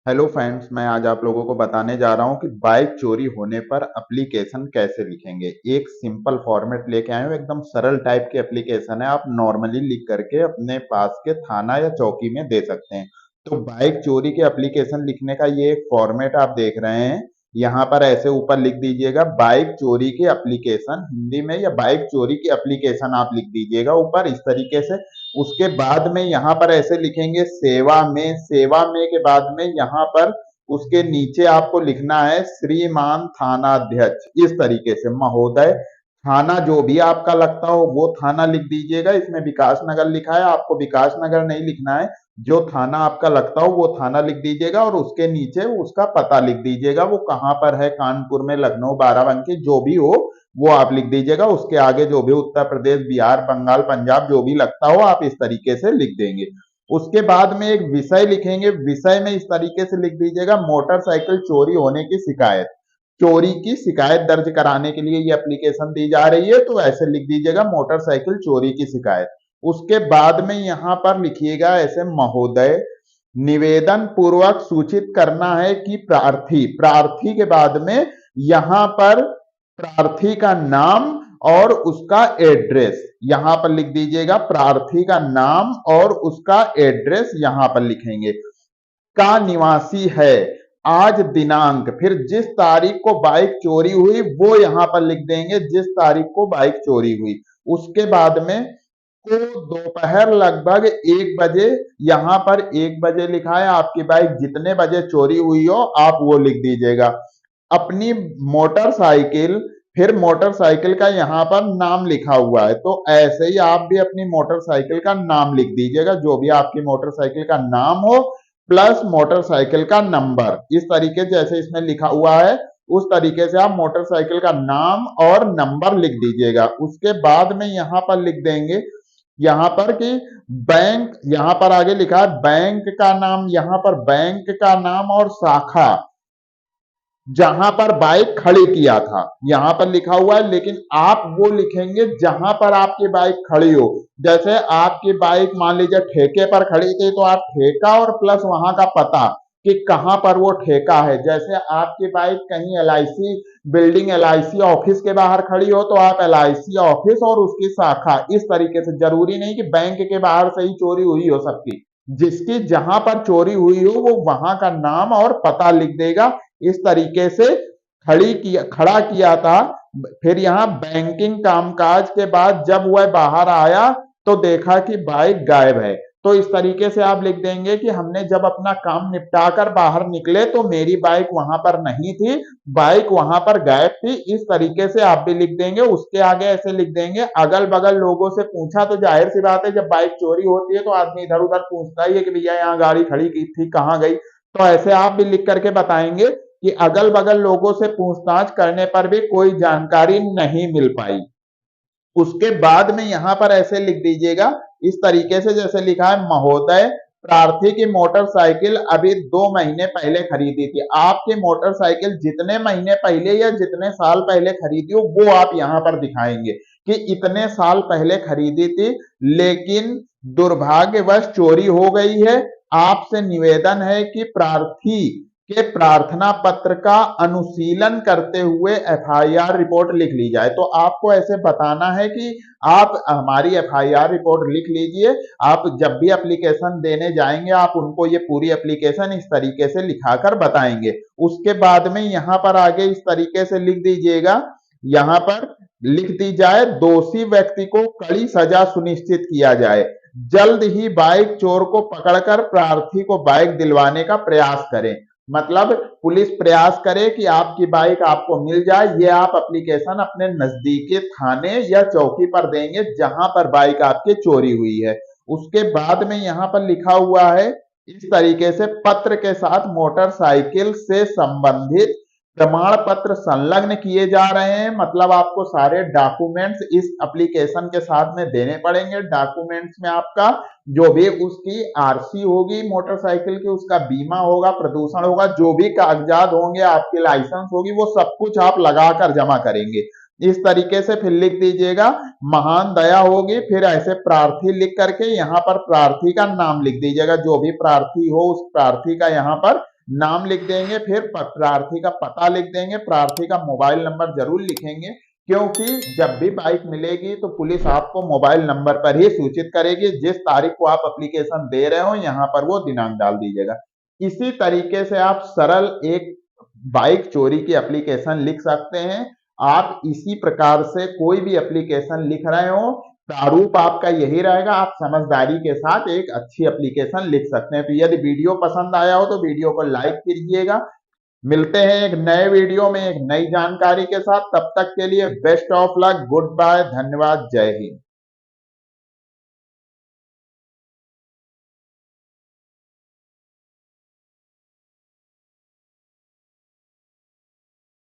Hello friends, मैं आज आप लोगों को बताने जा रहा हूं कि बाइक चोरी होने पर एप्लीकेशन कैसे लिखेंगे। एक सिंपल फॉर्मेट लेके आए हूं, एकदम सरल टाइप की एप्लीकेशन है। आप नॉर्मली लिख करके अपने पास के थाना या चौकी में दे सकते हैं। तो बाइक चोरी के एप्लीकेशन लिखने का ये एक फॉर्मेट आप देख रहे हैं। यहाँ पर ऐसे ऊपर लिख दीजिएगा बाइक चोरी की एप्लीकेशन हिंदी में, या बाइक चोरी की एप्लीकेशन आप लिख दीजिएगा ऊपर इस तरीके से। उसके बाद में यहाँ पर ऐसे लिखेंगे सेवा में। सेवा में के बाद में यहाँ पर उसके नीचे आपको लिखना है श्रीमान थानाध्यक्ष, इस तरीके से महोदय। थाना जो भी आपका लगता हो वो थाना लिख दीजिएगा। इसमें विकास नगर लिखा है, आपको विकास नगर नहीं लिखना है। जो थाना आपका लगता हो वो थाना लिख दीजिएगा और उसके नीचे उसका पता लिख दीजिएगा। वो कहाँ पर है, कानपुर में, लखनऊ, बाराबंकी, जो भी हो वो आप लिख दीजिएगा। उसके आगे जो भी उत्तर प्रदेश, बिहार, बंगाल, पंजाब जो भी लगता हो आप इस तरीके से लिख देंगे। उसके बाद में एक विषय लिखेंगे। विषय में इस तरीके से लिख दीजिएगा मोटरसाइकिल चोरी होने की शिकायत। चोरी की शिकायत दर्ज कराने के लिए ये एप्लीकेशन दी जा रही है, तो ऐसे लिख दीजिएगा मोटरसाइकिल चोरी की शिकायत। उसके बाद में यहाँ पर लिखिएगा ऐसे महोदय, निवेदन पूर्वक सूचित करना है कि प्रार्थी, प्रार्थी के बाद में यहाँ पर प्रार्थी का नाम और उसका एड्रेस यहां पर लिख दीजिएगा। प्रार्थी का नाम और उसका एड्रेस यहां पर लिखेंगे। का निवासी है, आज दिनांक, फिर जिस तारीख को बाइक चोरी हुई वो यहां पर लिख देंगे, जिस तारीख को बाइक चोरी हुई। उसके बाद में को दोपहर लगभग 1 बजे, यहां पर 1 बजे लिखा है, आपकी बाइक जितने बजे चोरी हुई हो आप वो लिख दीजिएगा। अपनी मोटरसाइकिल, फिर मोटरसाइकिल का यहाँ पर नाम लिखा हुआ है, तो ऐसे ही आप भी अपनी मोटरसाइकिल का नाम लिख दीजिएगा। जो भी आपकी मोटरसाइकिल का नाम हो प्लस मोटरसाइकिल का नंबर, इस तरीके से जैसे इसमें लिखा हुआ है उस तरीके से आप मोटरसाइकिल का नाम और नंबर लिख दीजिएगा। उसके बाद में यहाँ पर लिख देंगे, यहाँ पर कि बैंक, यहाँ पर आगे लिखा है बैंक का नाम, यहाँ पर बैंक का नाम और शाखा जहां पर बाइक खड़ी किया था यहां पर लिखा हुआ है, लेकिन आप वो लिखेंगे जहां पर आपकी बाइक खड़ी हो। जैसे आपकी बाइक मान लीजिए ठेके पर खड़ी थी, तो आप ठेका और प्लस वहां का पता कि कहां पर वो ठेका है। जैसे आपकी बाइक कहीं एलआईसी बिल्डिंग, एलआईसी ऑफिस के बाहर खड़ी हो, तो आप एलआईसी ऑफिस और उसकी शाखा, इस तरीके से। जरूरी नहीं कि बैंक के बाहर से ही चोरी हुई हो सबकी, जिसकी जहां पर चोरी हुई हो वो वहां का नाम और पता लिख देगा। इस तरीके से खड़ा किया था। फिर यहाँ बैंकिंग कामकाज के बाद जब वह बाहर आया तो देखा कि बाइक गायब है। तो इस तरीके से आप लिख देंगे कि हमने जब अपना काम निपटाकर बाहर निकले तो मेरी बाइक वहां पर नहीं थी, बाइक वहां पर गायब थी। इस तरीके से आप भी लिख देंगे। उसके आगे ऐसे लिख देंगे, अगल बगल लोगों से पूछा, तो जाहिर सी बात है जब बाइक चोरी होती है तो आदमी इधर उधर पूछता ही है कि भैया यहाँ गाड़ी खड़ी की थी, कहाँ गई। तो ऐसे आप भी लिख करके बताएंगे कि अगल बगल लोगों से पूछताछ करने पर भी कोई जानकारी नहीं मिल पाई। उसके बाद में यहां पर ऐसे लिख दीजिएगा इस तरीके से जैसे लिखा है, महोदय, प्रार्थी की मोटरसाइकिल अभी 2 महीने पहले खरीदी थी। आपकी मोटरसाइकिल जितने महीने पहले या जितने साल पहले खरीदी हो वो आप यहां पर दिखाएंगे कि इतने साल पहले खरीदी थी, लेकिन दुर्भाग्यवश चोरी हो गई है। आपसे निवेदन है कि प्रार्थी के प्रार्थना पत्र का अनुशीलन करते हुए एफआईआर रिपोर्ट लिख ली जाए। तो आपको ऐसे बताना है कि आप हमारी एफआईआर रिपोर्ट लिख लीजिए। आप जब भी एप्लीकेशन देने जाएंगे आप उनको ये पूरी एप्लीकेशन इस तरीके से लिखाकर बताएंगे। उसके बाद में यहां पर आगे इस तरीके से लिख दीजिएगा, यहां पर लिख दी जाए, दोषी व्यक्ति को कड़ी सजा सुनिश्चित किया जाए। जल्द ही बाइक चोर को पकड़कर प्रार्थी को बाइक दिलवाने का प्रयास करें। मतलब पुलिस प्रयास करे कि आपकी बाइक आपको मिल जाए। ये आप एप्लीकेशन अपने नजदीकी थाने या चौकी पर देंगे जहां पर बाइक आपकी चोरी हुई है। उसके बाद में यहां पर लिखा हुआ है इस तरीके से, पत्र के साथ मोटरसाइकिल से संबंधित प्रमाण पत्र संलग्न किए जा रहे हैं। मतलब आपको सारे डॉक्यूमेंट्स इस एप्लीकेशन के साथ में देने पड़ेंगे। डॉक्यूमेंट्स में आपका जो भी उसकी आरसी होगी मोटरसाइकिल की, उसका बीमा होगा, प्रदूषण होगा, जो भी कागजात होंगे, आपकी लाइसेंस होगी, वो सब कुछ आप लगाकर जमा करेंगे। इस तरीके से फिर लिख दीजिएगा, महान दया होगी, फिर ऐसे प्रार्थी लिख करके यहाँ पर प्रार्थी का नाम लिख दीजिएगा। जो भी प्रार्थी हो उस प्रार्थी का यहाँ पर नाम लिख देंगे, फिर प्रार्थी का पता लिख देंगे, प्रार्थी का मोबाइल नंबर जरूर लिखेंगे, क्योंकि जब भी बाइक मिलेगी तो पुलिस आपको मोबाइल नंबर पर ही सूचित करेगी। जिस तारीख को आप एप्लीकेशन दे रहे हो यहाँ पर वो दिनांक डाल दीजिएगा। इसी तरीके से आप सरल एक बाइक चोरी की एप्लीकेशन लिख सकते हैं। आप इसी प्रकार से कोई भी एप्लीकेशन लिख रहे हो, प्रारूप आपका यही रहेगा। आप समझदारी के साथ एक अच्छी एप्लीकेशन लिख सकते हैं। तो यदि वीडियो पसंद आया हो तो वीडियो को लाइक कीजिएगा। मिलते हैं एक नए वीडियो में एक नई जानकारी के साथ। तब तक के लिए best of luck, good bye, धन्यवाद, जय हिंद।